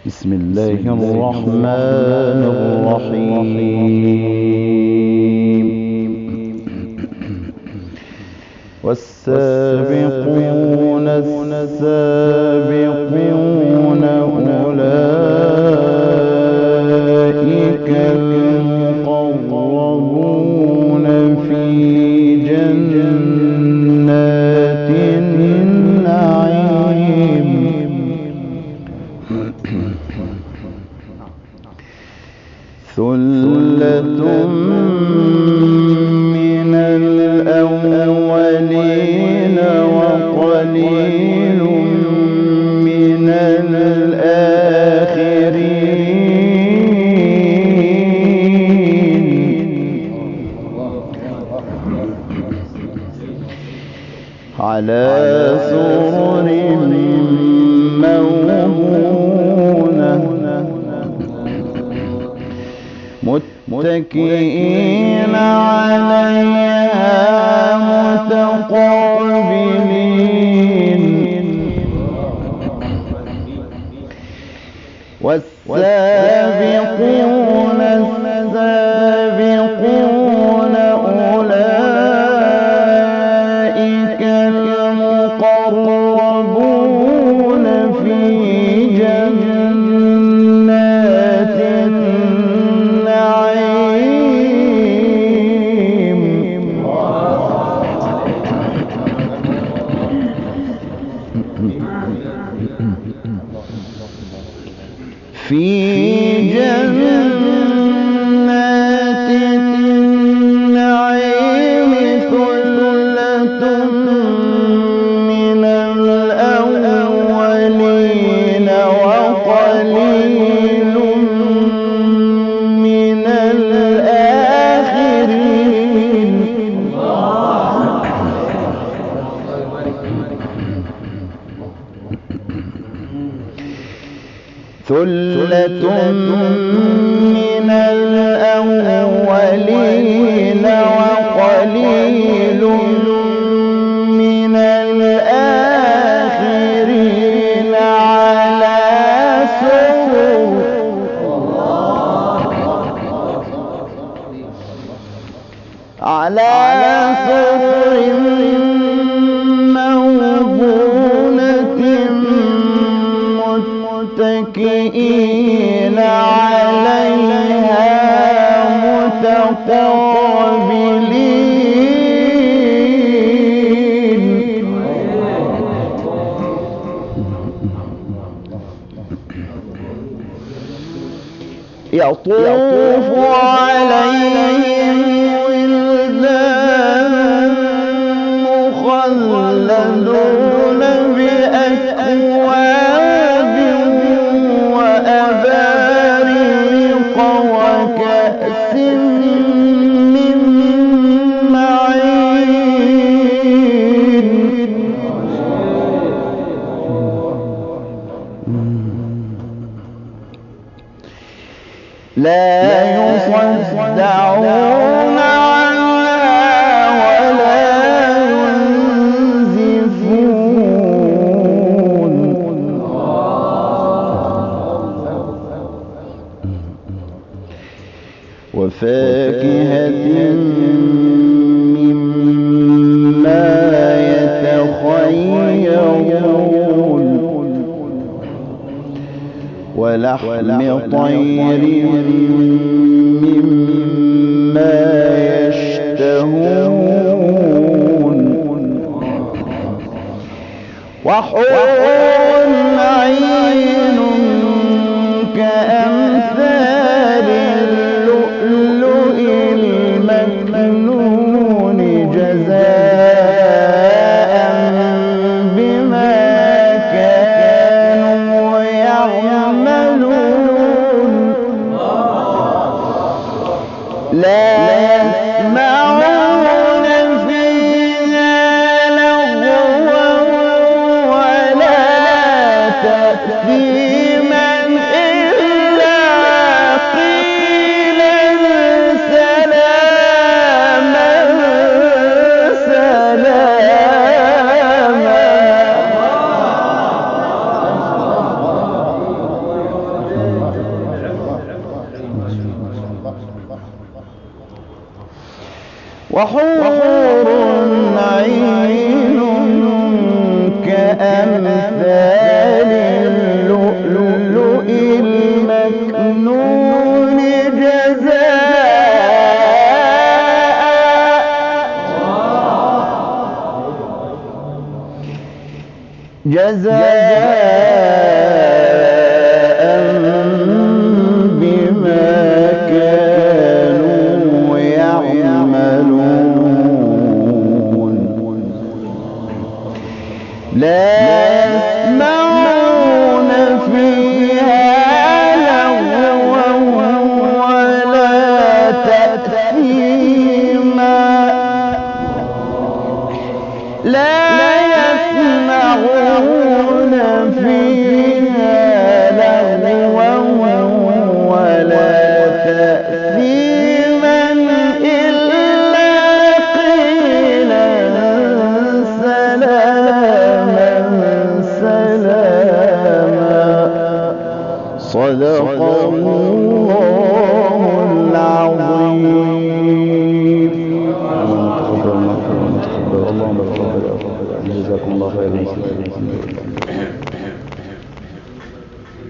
بسم الله الرحمن الرحيم. والسابقون السابقون أولئك المقربون في جنات النعيم. ثلة من الأولين وقليل من الآخرين على سرر موضونة متكئين عليها متقابلين. والسابقون السابقون أولئك المقربون في جنات النعيم. في جنات النعيم ثلة من الأولين وقليل من الآخرين. ثلة من الأولين وقليل من الآخرين على سرر موضونة متكئين عليها متقابلين. يطوف عليهم ولدان مخلدون بأكواب وأباريق وكأس من معين. لا يصدعون عنها ولا ينزفون. وفاكهة مما يتخيرون ولحم طير مما يشتهون وحور عين كأمثال اللؤلؤ المكنون جزاء بما كانوا يعملون. لا يسمعون فيها لغوا ولا وحور عين كأمثال اللؤلؤ المكنون جزاء بما كانوا يعملون لا يسمعون فيها لغوا ولا تأثيما لا يسمعون فيها لغوا ولا تأثيما إلا قيلا سلاما سلاما صدق الله العظيم. اللهم تقبل، اللهم تقبل، جزاكم الله خيرا.